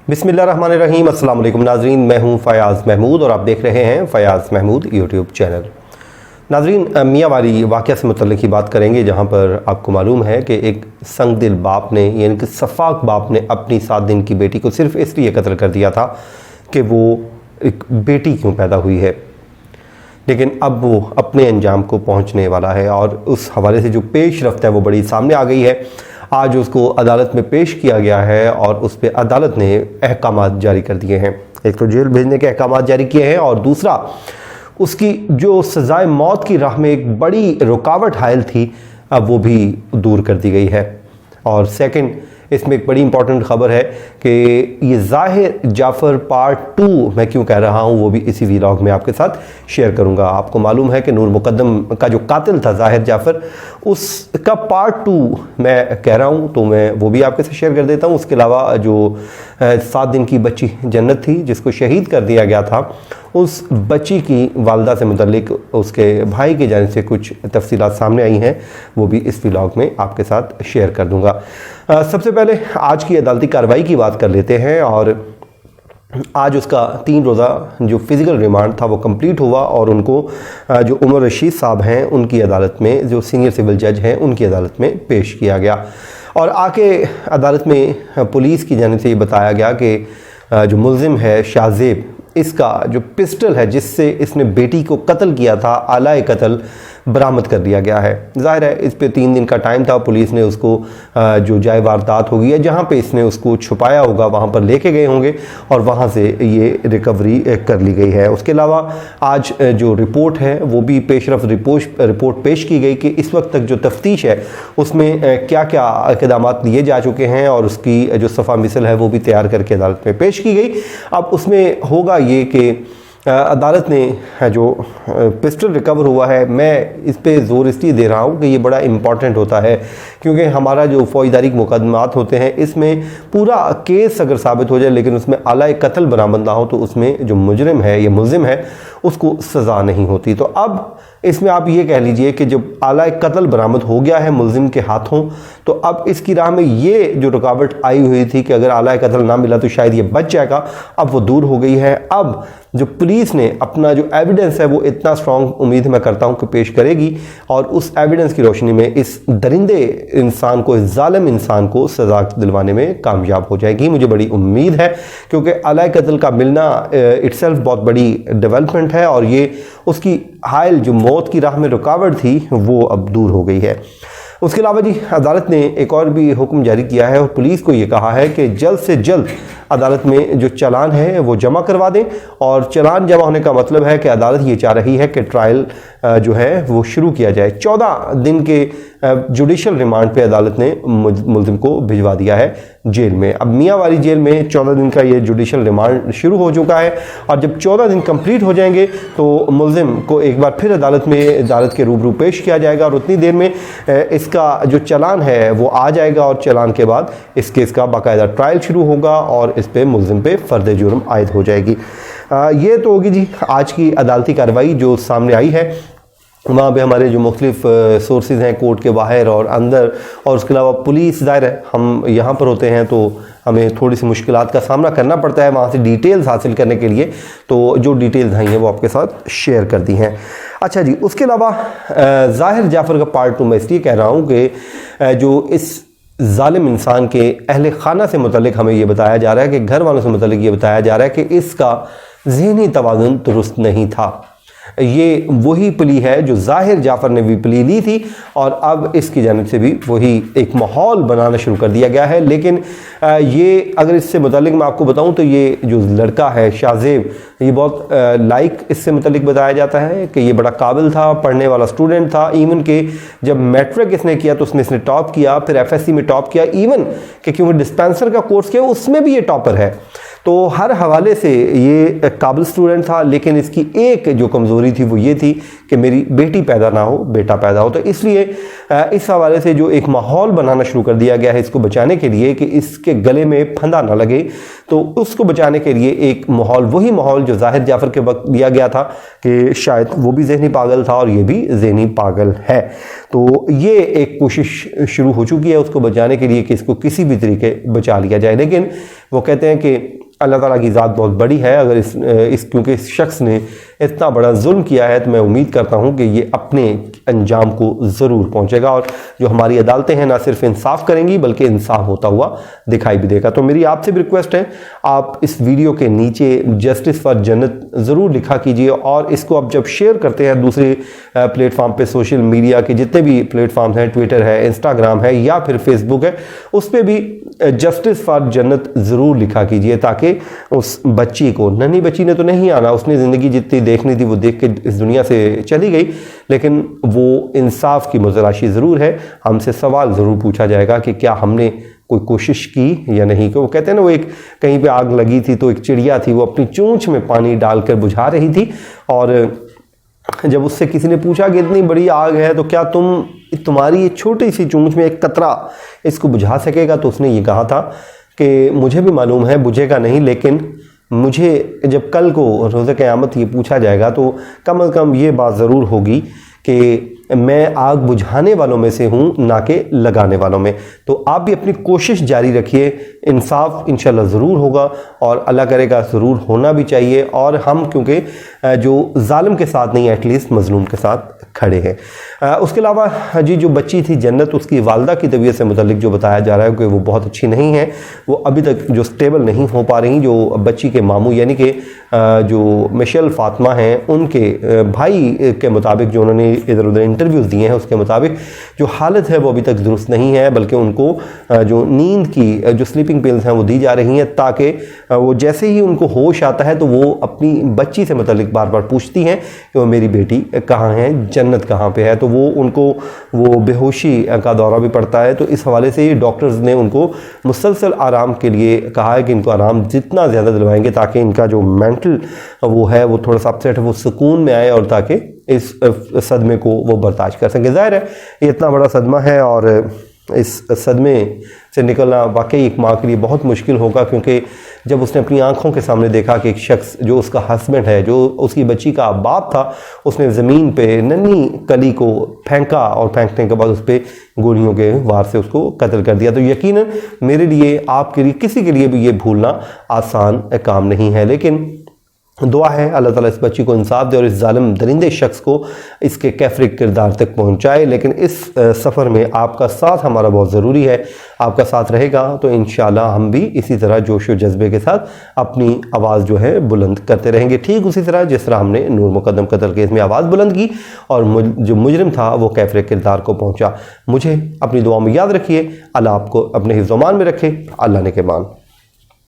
बिस्मिल्लाहिर्रहमानिर्रहीम। अस्सलाम वालेकुम नाजरीन, मैं हूं फ़याज़ महमूद और आप देख रहे हैं फ़याज़ महमूद यूट्यूब चैनल। नाजरीन, मियाँ वाली वाक़या से मुतल्लिक़ ही बात करेंगे, जहां पर आपको मालूम है कि एक संग दिल बाप ने, यानी कि सफ़ाक बाप ने अपनी 7 दिन की बेटी को सिर्फ़ इसलिए कत्ल कर दिया था कि वो एक बेटी क्यों पैदा हुई है। लेकिन अब वो अपने अंजाम को पहुँचने वाला है और उस हवाले से जो पेश रफ्त है वो बड़ी सामने आ गई है। आज उसको अदालत में पेश किया गया है और उस पर अदालत ने अहकामात जारी कर दिए हैं। एक तो जेल भेजने के अहकामात जारी किए हैं और दूसरा उसकी जो सज़ाए मौत की राह में एक बड़ी रुकावट हायल थी, अब वो भी दूर कर दी गई है। और सेकंड, इसमें एक बड़ी इंपॉर्टेंट ख़बर है कि ये ज़ाहिर जाफ़र पार्ट 2 मैं क्यों कह रहा हूँ वो भी इसी व्लॉग में आपके साथ शेयर करूँगा। आपको मालूम है कि नूर मुक़द्दम का जो कातिल था ज़ाहिर जाफ़र, उसका पार्ट 2 मैं कह रहा हूँ, तो मैं वो भी आपके साथ शेयर कर देता हूँ। उसके अलावा जो 7 दिन की बच्ची जन्नत थी जिसको शहीद कर दिया गया था, उस बच्ची की वालदा से मुतल्लिक उसके भाई की जानिब से कुछ तफसीलात सामने आई हैं, वो भी इस व्लॉग में आपके साथ शेयर कर दूँगा। सबसे पहले आज की अदालती कार्रवाई की बात कर लेते हैं। और आज उसका 3 रोज़ा जो फ़िज़िकल रिमांड था वो कंप्लीट हुआ और उनको जो उमर रशीद साहब हैं उनकी अदालत में, जो सीनियर सिविल जज हैं, उनकी अदालत में पेश किया गया। और आके अदालत में पुलिस की जानिब से ये बताया गया कि जो मुल्ज़िम है शाहज़ेब, इसका जो पिस्टल है जिससे इसने बेटी को कत्ल किया था, आला कत्ल, बरामद कर लिया गया है। ज़ाहिर है इस पे 3 दिन का टाइम था। पुलिस ने उसको जो जाए वारदात होगी या जहाँ पे इसने उसको छुपाया होगा वहाँ पर लेके गए होंगे और वहाँ से ये रिकवरी कर ली गई है। उसके अलावा आज जो रिपोर्ट है वो भी पेशरफ रिपोर्ट पेश की गई कि इस वक्त तक जो तफ्तीश है उसमें क्या क्या इक़दाम लिए जा चुके हैं और उसकी जो सफ़ा मिसल है वो भी तैयार करके अदालत में पेश की गई। अब उसमें होगा ये कि अदालत ने जो पिस्टल रिकवर हुआ है, मैं इस पे ज़ोर इसलिए दे रहा हूँ कि ये बड़ा इम्पॉर्टेंट होता है, क्योंकि हमारा जो फ़ौजदारी मुकदमात होते हैं इसमें पूरा केस अगर साबित हो जाए लेकिन उसमें आला कत्ल बरामद ना हो तो उसमें जो मुजरिम है या मुल्ज़िम है उसको सज़ा नहीं होती। तो अब इसमें आप ये कह लीजिए कि जब आला कत्ल बरामद हो गया है मुल्ज़िम के हाथों, तो अब इसकी राह में ये जो रुकावट आई हुई थी कि अगर आला कत्ल ना मिला तो शायद ये बच जाएगा, अब वो दूर हो गई है। अब जो पुलिस ने अपना जो एविडेंस है वो इतना स्ट्रॉन्ग उम्मीद मैं करता हूँ कि पेश करेगी और उस एविडेंस की रोशनी में इस दरिंदे इंसान को, इस जालिम इंसान को सज़ा दिलवाने में कामयाब हो जाएगी। मुझे बड़ी उम्मीद है क्योंकि आला कत्ल का मिलना इटसेल्फ बहुत बड़ी डेवलपमेंट है और ये उसकी हायल जो मौत की राह में रुकावट थी वो अब दूर हो गई है। उसके अलावा जी अदालत ने एक और भी हुक्म जारी किया है और पुलिस को ये कहा है कि जल्द से जल्द अदालत में जो चालान है वो जमा करवा दें। और चालान जमा होने का मतलब है कि अदालत ये चाह रही है कि ट्रायल जो है वो शुरू किया जाए। 14 दिन के जुडिशल रिमांड पे अदालत ने मुल्ज़िम को भिजवा दिया है जेल में। अब मियाँ वाली जेल में 14 दिन का ये जुडिशल रिमांड शुरू हो चुका है और जब 14 दिन कंप्लीट हो जाएंगे तो मुल्ज़िम को एक बार फिर अदालत के रूबरू पेश किया जाएगा और उतनी देर में इसका जो चालान है वो आ जाएगा और चालान के बाद इस केस का बाकायदा ट्रायल शुरू होगा और इस पे मुल्ज़िम पे फ़र्द जुर्म आयद हो जाएगी। ये तो होगी जी आज की अदालती कार्रवाई जो सामने आई है। वहाँ पे हमारे जो मुख्तलिफ सोर्सेज हैं कोर्ट के बाहर और अंदर, और उसके अलावा पुलिस, ज़ाहिर है हम यहाँ पर होते हैं तो हमें थोड़ी सी मुश्किलात का सामना करना पड़ता है वहाँ से डिटेल्स हासिल करने के लिए, तो जो डिटेल्स आई हैं वो आपके साथ शेयर कर दी हैं। अच्छा जी, उसके अलावा ज़ाहिर जाफ़र का पार्ट 2 मैं इसलिए कह रहा हूँ कि जो इस जालिम इंसान के अहले खाना से मुतल्लिक हमें ये बताया जा रहा है कि घर वालों से मुतल्लिक ये बताया जा रहा है कि इसका ज़हनी तवाज़ुन दुरुस्त नहीं था। ये वही प्ली है जो ज़ाहिर जाफ़र ने भी प्ली ली थी और अब इसकी जानिब से भी वही एक माहौल बनाना शुरू कर दिया गया है। लेकिन ये अगर इससे मुतालिक मैं आपको बताऊं तो ये जो लड़का है शाहज़ेब, ये बहुत लाइक इससे मुतालिक बताया जाता है कि ये बड़ा काबिल था, पढ़ने वाला स्टूडेंट था। इवन के जब मैट्रिक इसने किया तो उसमें इसने टॉप किया, फिर FSC में टॉप किया, इवन कि क्योंकि डिस्पेंसर का कोर्स किया उसमें भी ये टॉपर है। तो हर हवाले से ये काबिल स्टूडेंट था, लेकिन इसकी एक जो कमज़ोरी थी वो ये थी कि मेरी बेटी पैदा ना हो, बेटा पैदा हो। तो इसलिए इस हवाले से जो एक माहौल बनाना शुरू कर दिया गया है इसको बचाने के लिए कि इसके गले में फंदा ना लगे, तो उसको बचाने के लिए एक माहौल, वही माहौल जो ज़ाहिर जाफ़र के वक्त दिया गया था कि शायद वो भी ज़हनी पागल था और ये भी ज़हनी पागल है। तो ये एक कोशिश शुरू हो चुकी है उसको बचाने के लिए कि इसको किसी भी तरीके बचा लिया जाए। लेकिन वो कहते हैं कि अल्लाह ताला की ज़ात बहुत बड़ी है, अगर क्योंकि इस शख्स ने इतना बड़ा जुल्म किया है तो मैं उम्मीद करता हूँ कि ये अपने अंजाम को ज़रूर पहुँचेगा और जो हमारी अदालतें हैं ना सिर्फ इंसाफ करेंगी बल्कि इंसाफ होता हुआ दिखाई भी देगा। तो मेरी आपसे भी रिक्वेस्ट है, आप इस वीडियो के नीचे जस्टिस फॉर जन्नत ज़रूर लिखा कीजिए और इसको आप जब शेयर करते हैं दूसरे प्लेटफॉर्म पे, सोशल मीडिया के जितने भी प्लेटफॉर्म हैं, ट्विटर है, इंस्टाग्राम है या फिर फेसबुक है, उस पर भी जस्टिस फॉर जन्नत ज़रूर लिखा कीजिए ताकि उस बच्ची को, नन्ही बच्ची ने तो नहीं आना, उसने ज़िंदगी जितनी देखनी थी वो देख के इस दुनिया से चली गई, लेकिन वो इंसाफ की मुतलाशी ज़रूर है। हमसे सवाल ज़रूर पूछा जाएगा कि क्या हमने कोई कोशिश की या नहीं। कि वो कहते हैं ना, वो एक कहीं पे आग लगी थी तो एक चिड़िया थी, वो अपनी चोंच में पानी डालकर बुझा रही थी और जब उससे किसी ने पूछा कि इतनी बड़ी आग है तो क्या तुम्हारी ये छोटी सी चोंच में एक कतरा इसको बुझा सकेगा, तो उसने ये कहा था कि मुझे भी मालूम है बुझेगा नहीं, लेकिन मुझे जब कल को रोज़े क़यामत ये पूछा जाएगा तो कम से कम ये बात ज़रूर होगी कि मैं आग बुझाने वालों में से हूँ ना कि लगाने वालों में। तो आप भी अपनी कोशिश जारी रखिए, इंसाफ इंशाल्लाह ज़रूर होगा और अल्लाह करेगा ज़रूर होना भी चाहिए। और हम क्योंकि जो जालिम के साथ नहीं, एटलीस्ट मजलूम के साथ खड़े हैं। उसके अलावा जी जो बच्ची थी जन्नत, उसकी वालदा की तबीयत से मुतल्लिक जो बताया जा रहा है कि वो बहुत अच्छी नहीं है, वो अभी तक जो स्टेबल नहीं हो पा रही। जो बच्ची के मामू यानी कि जो मिशेल फातिमा हैं, उनके भाई के मुताबिक जो उन्होंने इधर उधर इंटरव्यूज़ दिए हैं उसके मुताबिक जो हालत है वो अभी तक दुरुस्त नहीं है, बल्कि उनको जो नींद की जो स्लीपिंग पिल्स हैं वो दी जा रही हैं ताकि वो जैसे ही उनको होश आता है तो वो अपनी बच्ची से मुतल्लिक बार बार पूछती हैं कि वो मेरी बेटी कहाँ है, जन्नत कहाँ पे है। तो वो उनको वो बेहोशी का दौरा भी पड़ता है। तो इस हवाले से डॉक्टर्स ने उनको मुसलसल आराम के लिए कहा है कि इनको आराम जितना ज़्यादा दिलवाएंगे ताकि इनका जो मेंटल वो है वो थोड़ा सा अपसेट है वो सुकून में आए और ताकि इस सदमे को वो बर्दाश्त कर सकें। ज़ाहिर है ये इतना बड़ा सदमा है और इस सदमे से निकलना वाकई एक माँ के लिए बहुत मुश्किल होगा, क्योंकि जब उसने अपनी आंखों के सामने देखा कि एक शख्स जो उसका हस्बैंड है, जो उसकी बच्ची का बाप था, उसने ज़मीन पे नन्ही कली को फेंका और फेंकने के बाद उस पर गोलियों के वार से उसको कत्ल कर दिया। तो यकीनन मेरे लिए, आपके लिए, किसी के लिए भी ये भूलना आसान काम नहीं है। लेकिन दुआ है अल्लाह ताला इस बच्ची को इंसाफ दे और इस जालिम दरिंदे शख्स को इसके कैफरे किरदार तक पहुंचाए। लेकिन इस सफ़र में आपका साथ हमारा बहुत ज़रूरी है। आपका साथ रहेगा तो इंशाल्लाह हम भी इसी तरह जोश व जज्बे के साथ अपनी आवाज़ जो है बुलंद करते रहेंगे, ठीक उसी तरह जिस तरह हमने नूर मुकद्दम कत्ल केस में आवाज़ बुलंद की और जो मुजरिम था वो कैफरे किरदार को पहुँचा। मुझे अपनी दुआ में याद रखिए। अल्लाह आपको अपने हिफ्ज़-ओ-मान में रखे। अल्लाह ने के मान।